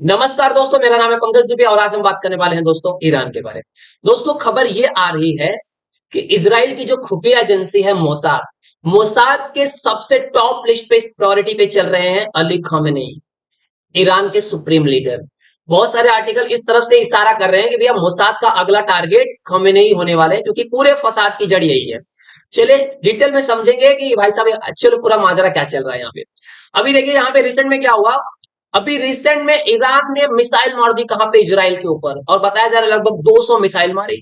नमस्कार दोस्तों, मेरा नाम है पंकज दुबे और आज हम बात करने वाले हैं दोस्तों ईरान के बारे में। दोस्तों, खबर ये आ रही है कि इजराइल की जो खुफिया एजेंसी है मोसाद, मोसाद के सबसे टॉप लिस्ट पे प्रायोरिटी पे चल रहे हैं अली खामेनेई, ईरान के सुप्रीम लीडर। बहुत सारे आर्टिकल इस तरफ से इशारा कर रहे हैं कि भैया मोसाद का अगला टारगेट खामेनेई होने वाले हैं, क्योंकि पूरे फसाद की जड़ यही है। चलिए डिटेल में समझेंगे कि भाई साहब एक्चुअली पूरा माजरा क्या चल रहा है यहाँ पे। अभी देखिए यहाँ पे रिसेंट में क्या हुआ। अभी रिसेंट में ईरान ने मिसाइल मार दी कहां पे, इजराइल के ऊपर, और बताया जा रहा है लगभग 200 मिसाइल मारी।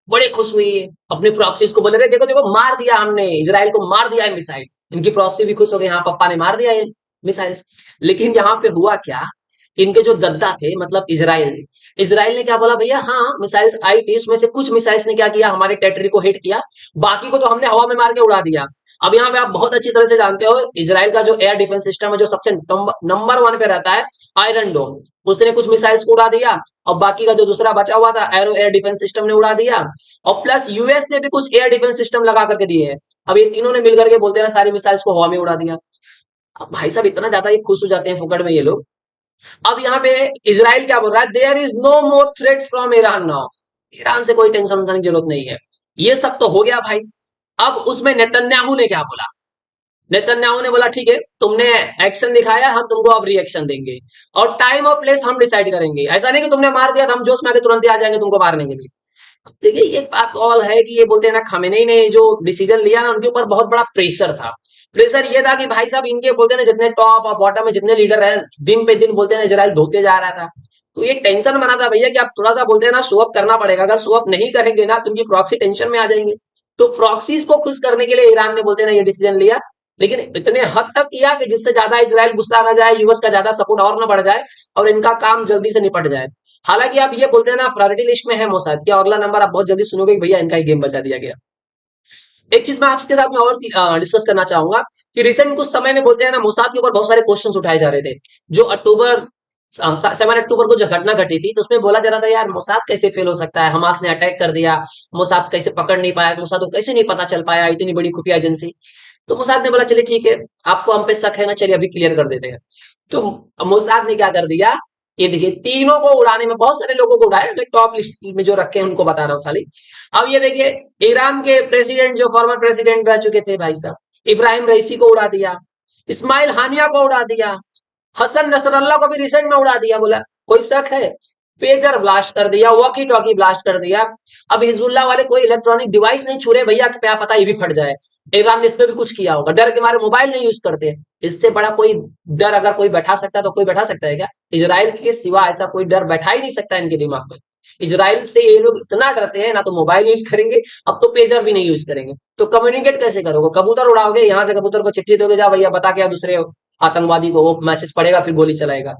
बड़े खुश हुई है, अपने प्रॉक्सीज को बोले रहे देखो देखो मार दिया हमने, इजराइल को मार दिया है मिसाइल। इनकी प्रॉक्सी भी खुश हो गई, हाँ पप्पा ने मार दिया है मिसाइल। लेकिन यहाँ पे हुआ क्या, इनके जो दद्दा थे मतलब इजराइल, इजराइल ने क्या बोला, भैया हाँ मिसाइल्स आई थी, उसमें से कुछ मिसाइल्स ने क्या किया, हमारे टेरिटरी को हिट किया, बाकी को तो हमने हवा में मार के उड़ा दिया। अब यहाँ पे आप बहुत अच्छी तरह से जानते हो इजराइल का जो एयर डिफेंस सिस्टम है, जो सबसे नंबर वन पे रहता है, आयरन डोम, उसने कुछ मिसाइल्स को उड़ा दिया। और बाकी का जो दूसरा बचा हुआ था एरो एयर डिफेंस सिस्टम ने उड़ा दिया। और प्लस यूएस ने भी कुछ एयर डिफेंस सिस्टम लगा करके दिए हैं। अब ये तीनों ने मिलकर के बोलते हैं ना सारी मिसाइल्स को हवा में उड़ा दिया। अब भाई साहब इतना ज्यादा ये खुश हो जाते हैं फुकड़ में ये लोग। अब यहाँ पे इजराइल क्या बोल रहा है, there is no more threat from Iran now, Iran से कोई टेंशन की जरूरत नहीं है। ये सब तो हो गया भाई। अब उसमें नेतन्याहू ने क्या बोला, नेतन्याहू ने बोला ठीक है तुमने एक्शन दिखाया, हम तुमको अब रिएक्शन देंगे और टाइम और प्लेस हम डिसाइड करेंगे। ऐसा नहीं कि तुमने मार दिया तो हम जोश में आके तुरंत ही आ जाएंगे तुमको मारने के लिए। देखिए एक बात और है कि ये बोलते हैं ना खामेनेई ने जो डिसीजन लिया ना, उनके ऊपर बहुत बड़ा प्रेशर था। प्रेशर ये था कि भाई साहब इनके बोलते हैं ना जितने टॉप और बॉटम में जितने लीडर हैं, दिन पे दिन बोलते हैं इजराइल धोते जा रहा था। तो ये टेंशन बना था भैया कि आप थोड़ा सा बोलते हैं ना शो अप करना पड़ेगा, अगर शो अप नहीं करेंगे ना तो उनकी प्रॉक्सी टेंशन में आ जाएंगे। तो प्रॉक्सीज को खुश करने के लिए ईरान ने बोलते हैं ना ये डिसीजन लिया, लेकिन इतने हद तक किया कि जिससे ज्यादा इजराइल गुस्सा ना जाए, यूएस का ज्यादा सपोर्ट और ना बढ़ जाए और इनका काम जल्दी से निपट जाए। हालांकि आप ये बोलते हैं ना प्रायोरिटी लिस्ट में है मोसाद, क्या अगला नंबर आप बहुत जल्दी सुनोगे कि भैया इनका ही गेम बचा दिया गया। एक चीज मैं आपके साथ में और डिस्कस करना चाहूंगा कि रिसेंट कुछ समय में बोलते हैं ना मोसाद के ऊपर बहुत सारे क्वेश्चंस उठाए जा रहे थे। जो अक्टूबर 7 अक्टूबर को जो घटना घटी थी तो उसमें बोला जा रहा था यार मोसाद कैसे फेल हो सकता है, हमास ने अटैक कर दिया, मोसाद कैसे पकड़ नहीं पाया, मोसाद को कैसे नहीं पता चल पाया, इतनी बड़ी खुफिया एजेंसी। तो मोसाद ने बोला चलिए ठीक है, आपको हम पे शक है ना, चलिए अभी क्लियर कर देते हैं। तो मोसाद ने क्या कर दिया, ये देखिए तीनों को उड़ाने में, बहुत सारे लोगों को उड़ाया, मैं टॉप लिस्ट में जो रखे हैं उनको बता रहा हूँ खाली। अब ये देखिए ईरान के प्रेसिडेंट जो फॉर्मर प्रेसिडेंट रह चुके थे भाई साहब, इब्राहिम रईसी को उड़ा दिया, इस्माइल हानिया को उड़ा दिया, हसन नसरल्ला को भी रिसेंट में उड़ा दिया। बोला कोई शक है, पेजर ब्लास्ट कर दिया, वॉकी टॉकी ब्लास्ट कर दिया। अब हिजबुल्लाह वाले कोई इलेक्ट्रॉनिक डिवाइस नहीं छू रहे भैया, क्या पता ये भी फट जाए। ईरान ने इस पे भी कुछ किया होगा, डर के मारे मोबाइल नहीं यूज करते। इससे बड़ा कोई डर अगर कोई बैठा सकता है तो कोई बैठा सकता है क्या? इजराइल के सिवा ऐसा कोई डर बैठा ही नहीं सकता इनके दिमाग में। इजराइल से ये लोग इतना डरते हैं ना, तो मोबाइल यूज करेंगे, अब तो पेजर भी नहीं यूज करेंगे। तो कम्युनिकेट कैसे करोगे, कबूतर उड़ाओगे, यहाँ से कबूतर को चिट्ठी दोगे, जा भैया बता के दूसरे आतंकवादी को, वो मैसेज पड़ेगा फिर गोली चलाएगा।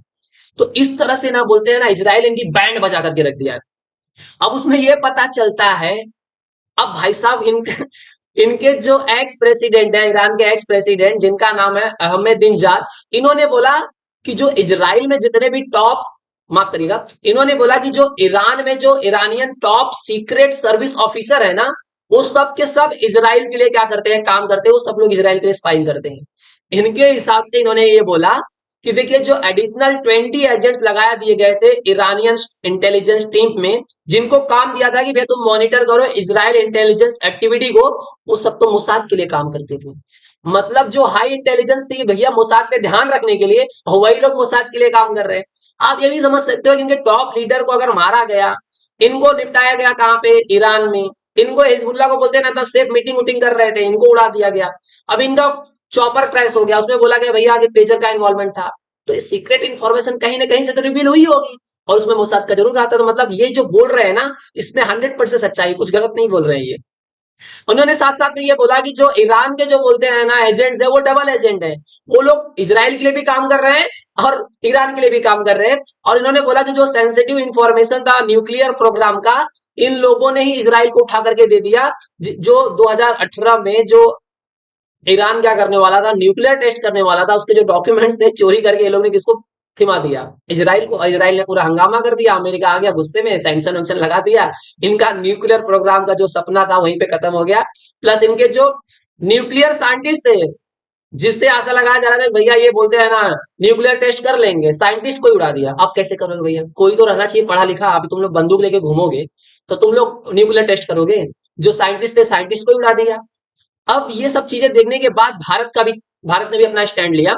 तो इस तरह से ना बोलते हैं ना इजराइल इनकी बैंड बजा करके रख दिया है। अब उसमें यह पता चलता है, अब भाई साहब इनके इनके जो एक्स प्रेसिडेंट है, ईरान के एक्स प्रेसिडेंट जिनका नाम है अहमदिनजाद, इन्होंने बोला कि जो इजराइल में जितने भी टॉप, माफ करिएगा, इन्होंने बोला कि जो ईरान में जो Iranian top secret service officer है ना, वो सब के सब इजराइल के लिए क्या करते हैं, काम करते हैं, वो सब लोग इजराइल के लिए स्पाइंग करते हैं। इनके हिसाब से इन्होंने ये बोला कि देखिए जो एडिशनल 20 एजेंट्स लगाया दिए गए थे ईरानियन इंटेलिजेंस टीम में, जिनको काम दिया था कि भैया तुम मॉनिटर करो इजराइल इंटेलिजेंस एक्टिविटी को, वो सब तो मोसाद के लिए काम करते थे। मतलब जो हाई इंटेलिजेंस थी भैया मोसाद पे ध्यान रखने के लिए, वही लोग मोसाद के लिए काम कर रहे हैं। आप ये भी समझ सकते हो कि इनके टॉप लीडर को अगर मारा गया, इनको निपटाया गया कहां पे, ईरान में। इनको हिजबुल्लाह को बोलते ना, सेफ मीटिंग वूटिंग कर रहे थे, इनको उड़ा दिया गया। अब इनका चॉपर क्रैश हो गया, उसमें बोला गया भैया आगे पेजर का इन्वॉल्वमेंट था। तो ये सीक्रेट इन्फॉर्मेशन कहीं ना कहीं से तो रिवील हुई होगी, और उसमें मोसाद का जरूर आता। तो मतलब ये जो बोल रहे हैं ना, इसमें 100% सच्चाई, कुछ गलत नहीं बोल रहे हैं ये। उन्होंने साथ साथ में ये बोला कि जो ईरान के जो बोलते हैं ना एजेंट्स है, वो डबल एजेंट है, वो लोग इजराइल के लिए भी काम कर रहे हैं और ईरान के लिए भी काम कर रहे हैं। और इन्होंने बोला कि जो सेंसिटिव इंफॉर्मेशन था न्यूक्लियर प्रोग्राम का, इन लोगों ने ही इजराइल को उठा करके दे दिया। जो 2018 में जो ईरान क्या करने वाला था, न्यूक्लियर टेस्ट करने वाला था, उसके जो डॉक्यूमेंट्स थे चोरी करके ये लोग ने किसको थमा दिया, इजराइल को। इजराइल ने पूरा हंगामा कर दिया, अमेरिका आ गया गुस्से में, सैंक्शन वैक्शन लगा दिया। इनका न्यूक्लियर प्रोग्राम का जो सपना था वहीं पे खत्म हो गया। प्लस इनके जो न्यूक्लियर साइंटिस्ट थे, जिससे आशा लगाया जा रहा था कि भैया ये बोलते हैं ना न्यूक्लियर टेस्ट कर लेंगे, साइंटिस्ट को ही उड़ा दिया। अब कैसे करोगे भैया, कोई तो रहना चाहिए पढ़ा लिखा। अभी तुम लोग बंदूक लेके घूमोगे तो तुम लोग न्यूक्लियर टेस्ट करोगे? जो साइंटिस्ट थे साइंटिस्ट को ही उड़ा दिया। अब ये सब चीजें देखने के बाद भारत ने भी अपना स्टैंड लिया,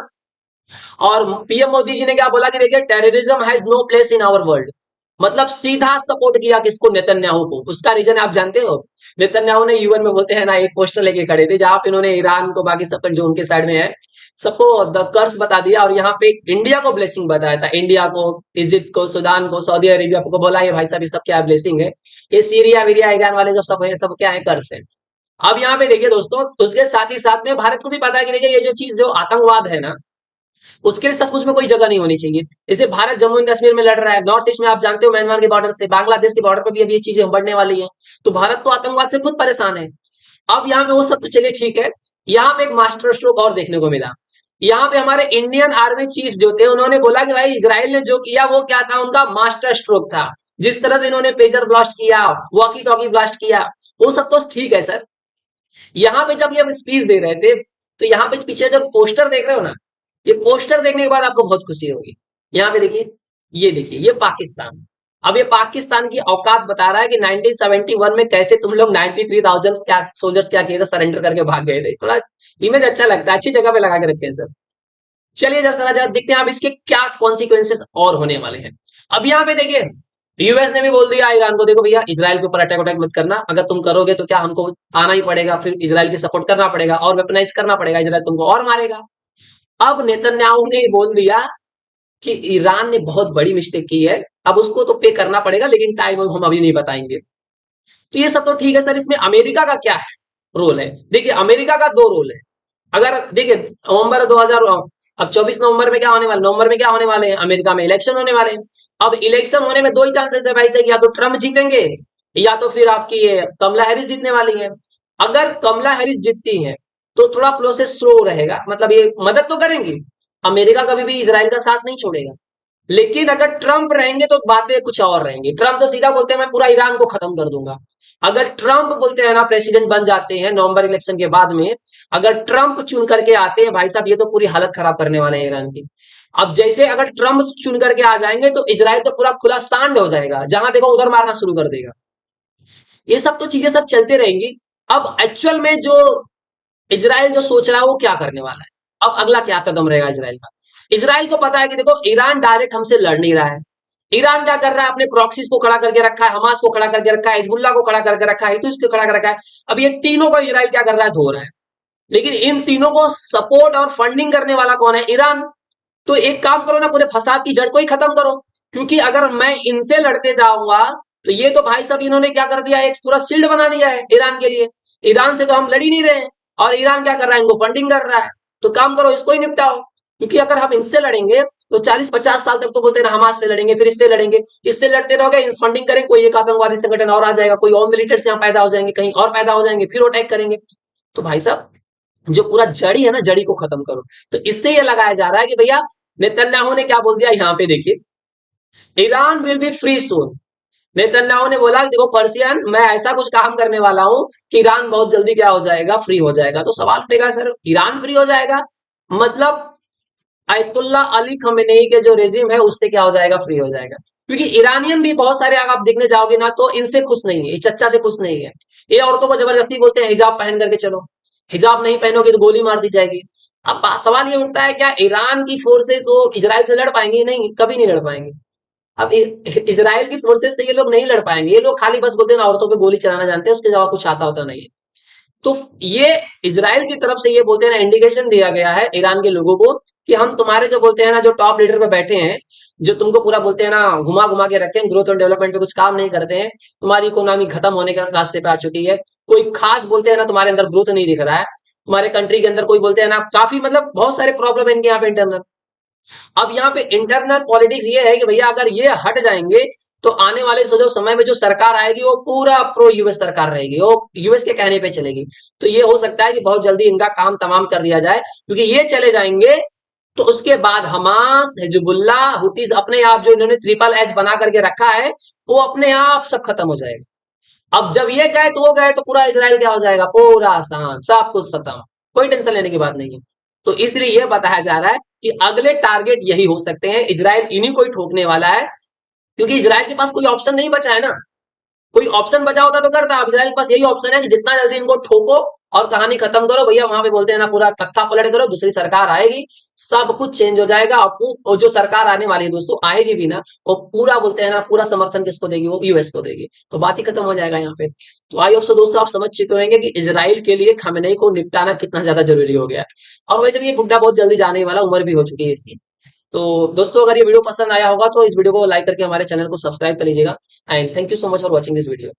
और पीएम मोदी जी ने क्या बोला कि देखिए terrorism has no place in our world. मतलब सीधा सपोर्ट किया किसको, नेतन्याहू को। उसका रीजन आप जानते हो? नेतन्याहू ने यूएन में बोलते हैं ना एक पोस्टर लेके खड़े थे जहां पे इन्होंने ईरान को, बाकी सब जो उनके साइड में है सबको द कर्स बता दिया, और यहाँ पे इंडिया को ब्लेसिंग बताया था। इंडिया को, इजिप्ट को, सूडान को, सऊदी अरेबिया को बोला ये भाई साहब ये सब क्या ब्लेसिंग है, ये सीरिया वीरिया ईरान वाले जो सब है सब क्या है, कर्स है। अब यहाँ पे देखिए दोस्तों, उसके साथ ही साथ में भारत को भी पता है कि देखिए ये जो चीज जो आतंकवाद है ना, उसके लिए सचमुच में कोई जगह नहीं होनी चाहिए। जैसे भारत जम्मू एंड कश्मीर में लड़ रहा है, नॉर्थ ईस्ट में आप जानते हो म्यांमार के बॉर्डर से, बांग्लादेश के बॉर्डर पर भी अब ये चीजें बढ़ने वाली है। तो भारत तो आतंकवाद से खुद परेशान है। अब यहाँ पे वो सब तो चलिए ठीक है, यहाँ पे एक मास्टर स्ट्रोक और देखने को मिला। यहाँ पे हमारे इंडियन आर्मी चीफ जो थे उन्होंने बोला कि भाई इजराइल ने जो किया वो क्या था, उनका मास्टर स्ट्रोक था। जिस तरह से इन्होंने पेजर ब्लास्ट किया, वॉकी टॉकी ब्लास्ट किया, वो सब तो ठीक है सर। यहाँ पे जब ये स्पीच दे रहे थे तो यहाँ पे पीछे जब पोस्टर देख रहे हो ना, ये पोस्टर देखने के बाद आपको बहुत खुशी होगी। यहाँ पे देखिए, ये देखिए, ये पाकिस्तान। अब ये पाकिस्तान की औकात बता रहा है कि 1971 में कैसे तुम लोग 93,000 क्या सोल्जर्स क्या किए थे, सरेंडर करके भाग गए थे। थोड़ा इमेज अच्छा लगता है, अच्छी जगह पे लगा के रखे हैं सर। चलिए जरा जरा देखते हैं अब इसके क्या कॉन्सिक्वेंसेस और होने वाले हैं। अब यहाँ पे देखिए, यूएस ने भी बोल दिया ईरान को, देखो भैया इजराइल के ऊपर अटैक अटैक मत करना, अगर तुम करोगे तो क्या हमको आना ही पड़ेगा, फिर इजराइल की सपोर्ट करना पड़ेगा और वेपनाइज करना पड़ेगा, इजराइल तुमको और मारेगा। अब नेतन्याहू ने बोल दिया कि ईरान ने बहुत बड़ी मिस्टेक की है, अब उसको तो पे करना पड़ेगा, लेकिन टाइम हम अभी नहीं बताएंगे। तो ये सब तो ठीक है सर, इसमें अमेरिका का क्या है रोल है? देखिए अमेरिका का दो रोल है। अगर देखिए नवंबर 2000, अब 24 नवंबर में क्या होने वाला, नवंबर में क्या होने वाले हैं, अमेरिका में इलेक्शन होने वाले हैं। अब इलेक्शन होने में दो ही चांसेस है भाई से, या तो ट्रम्प जीतेंगे या तो फिर आपकी ये कमला हैरिस जीतने वाली है। अगर कमला हैरिस जीतती है तो थोड़ा प्रोसेस स्लो रहेगा, मतलब ये मदद तो करेंगी, अमेरिका कभी भी इसराइल का साथ नहीं छोड़ेगा। लेकिन अगर ट्रंप रहेंगे तो बातें कुछ और रहेंगी। ट्रंप तो सीधा बोलते हैं मैं पूरा ईरान को खत्म कर दूंगा। अगर ट्रंप बोलते हैं ना प्रेसिडेंट बन जाते हैं नवंबर इलेक्शन के बाद में, अगर ट्रंप चुन करके आते हैं भाई साहब, ये तो पूरी हालत खराब करने वाले हैं ईरान की। अब जैसे अगर ट्रंप चुन करके आ जाएंगे तो इजराइल तो पूरा खुला सांड हो जाएगा, जहां देखो उधर मारना शुरू कर देगा। ये सब तो चीजें सर चलते रहेंगी। अब एक्चुअल में जो इजराइल जो सोच रहा है वो क्या करने वाला है, अब अगला क्या कदम रहेगा इजराइल का? इजराइल को पता है कि देखो ईरान डायरेक्ट हमसे लड़ नहीं रहा है। ईरान क्या कर रहा है, अपने प्रॉक्सीज को खड़ा करके रखा है, हमास को खड़ा करके रखा है, हिजबुल्लाह को खड़ा करके रखा है, हितुस को खड़ा कर रखा है। अब ये तीनों को इजराइल क्या कर रहा है, धो रहा है। लेकिन इन तीनों को सपोर्ट और फंडिंग करने वाला कौन है, ईरान। तो एक काम करो ना, पूरे फसाद की जड़ को ही खत्म करो। क्योंकि अगर मैं इनसे लड़ते जाऊंगा तो ये तो भाई साहब इन्होंने क्या कर दिया, एक पूरा शील्ड बना दिया है ईरान के लिए। ईरान से तो हम लड़ ही नहीं रहे हैं, और ईरान क्या कर रहा है, इनको फंडिंग कर रहा है। तो काम करो इसको ही निपटाओ। क्योंकि अगर हम इनसे लड़ेंगे तो 40-50 साल तक तो बोलते हैं ना हमास से लड़ेंगे, फिर इससे लड़ेंगे, इससे लड़ते रहोगे, फंडिंग करें, कोई एक आतंकवादी संगठन और आ जाएगा, कोई और मिलिटेंट्स यहाँ पैदा हो जाएंगे, कहीं और पैदा हो जाएंगे, फिर अटैक करेंगे। तो भाई साहब जो पूरा जड़ी है ना, जड़ी को खत्म करो। तो इससे ये लगाया जा रहा है कि भैया नेतन्याहू ने क्या बोल दिया, यहाँ पे देखिए, Iran will be free soon. Netanyahu ने बोला कि देखो पर्सियन, मैं ऐसा कुछ काम करने वाला हूं कि ईरान बहुत जल्दी क्या हो जाएगा, फ्री हो जाएगा। तो सवाल उठेगा सर ईरान फ्री हो जाएगा, मतलब आयतुल्ला अली खमेनेई के जो रेजिम है उससे क्या हो जाएगा, फ्री हो जाएगा? क्योंकि ईरानियन भी बहुत सारे अगर आप देखने जाओगे ना तो इनसे खुश नहीं है, इस चच्चा से खुश नहीं है। ये औरतों को जबरदस्ती बोलते हैं हिजाब पहन करके चलो, हिजाब नहीं पहनोगे तो गोली मार दी जाएगी। अब सवाल ये उठता है क्या ईरान की फोर्सेस वो इजराइल से लड़ पाएंगे? नहीं, कभी नहीं लड़ पाएंगे। अब इजराइल की फोर्सेस से ये लोग नहीं लड़ पाएंगे, ये लोग खाली बस बोलते हैं ना औरतों पे गोली चलाना जानते हैं, उसके अलावा कुछ आता होता नहीं है। तो ये इजराइल की तरफ से ये बोलते हैं ना, इंडिकेशन दिया गया है ईरान के लोगों को कि हम तुम्हारे जो बोलते हैं ना, जो टॉप लीडर पे बैठे हैं, जो तुमको पूरा बोलते हैं ना घुमा घुमा के रखे हैं, ग्रोथ और डेवलपमेंट पे कुछ काम नहीं करते हैं, तुम्हारी इकोनॉमी खत्म होने के रास्ते पे आ चुकी है, कोई खास बोलते हैं ना तुम्हारे अंदर ग्रोथ नहीं दिख रहा है, तुम्हारे कंट्री के अंदर कोई बोलते हैं ना काफी मतलब बहुत सारे प्रॉब्लम है इनके यहाँ पे इंटरनल। अब यहाँ पे इंटरनल पॉलिटिक्स ये है कि भैया अगर ये हट जाएंगे तो आने वाले जो समय में जो सरकार आएगी वो पूरा प्रो यूएस सरकार रहेगी, वो यूएस के कहने पे चलेगी। तो ये हो सकता है कि बहुत जल्दी इनका काम तमाम कर दिया जाए, क्योंकि ये चले जाएंगे तो उसके बाद हमास, हिजबुल्लाह, हुतीस अपने आप जो इन्होंने ट्रिपल एच बना करके रखा है वो अपने आप सब खत्म हो जाएगा। अब जब ये गए तो वो गए तो पूरा इजराइल क्या हो जाएगा, पूरा आसान, सब कुछ खत्म, कोई टेंशन लेने की बात नहीं है। तो इसलिए यह बताया जा रहा है कि अगले टारगेट यही हो सकते हैं, इजराइल इन्हीं को ही ठोकने वाला है, क्योंकि इजराइल के पास कोई ऑप्शन नहीं बचा है ना। कोई ऑप्शन बचा होता तो करता। अब इजराइल के पास यही ऑप्शन है कि जितना जल्दी इनको ठोको और कहानी खत्म करो भैया। वहां पे बोलते हैं ना, पूरा तख्ता पलट करो, दूसरी सरकार आएगी, सब कुछ चेंज हो जाएगा। और जो सरकार आने वाली है दोस्तों, आएगी भी ना, वो पूरा बोलते हैं ना, पूरा समर्थन किसको देगी, वो यूएस को देगी। तो बात ही खत्म हो जाएगा यहाँ पे। तो आई होप सो दोस्तों आप समझ चुके होंगे कि इजराइल के लिए खamenei को निपटाना कितना ज्यादा जरूरी हो गया है। और वैसे भी ये बुड्ढा बहुत जल्दी जाने वाला, उम्र भी हो चुकी है इसकी। तो दोस्तों अगर ये वीडियो पसंद आया होगा तो इस वीडियो को लाइक करके हमारे चैनल को सब्सक्राइब कर लीजिएगा। And thank you so much for watching this video.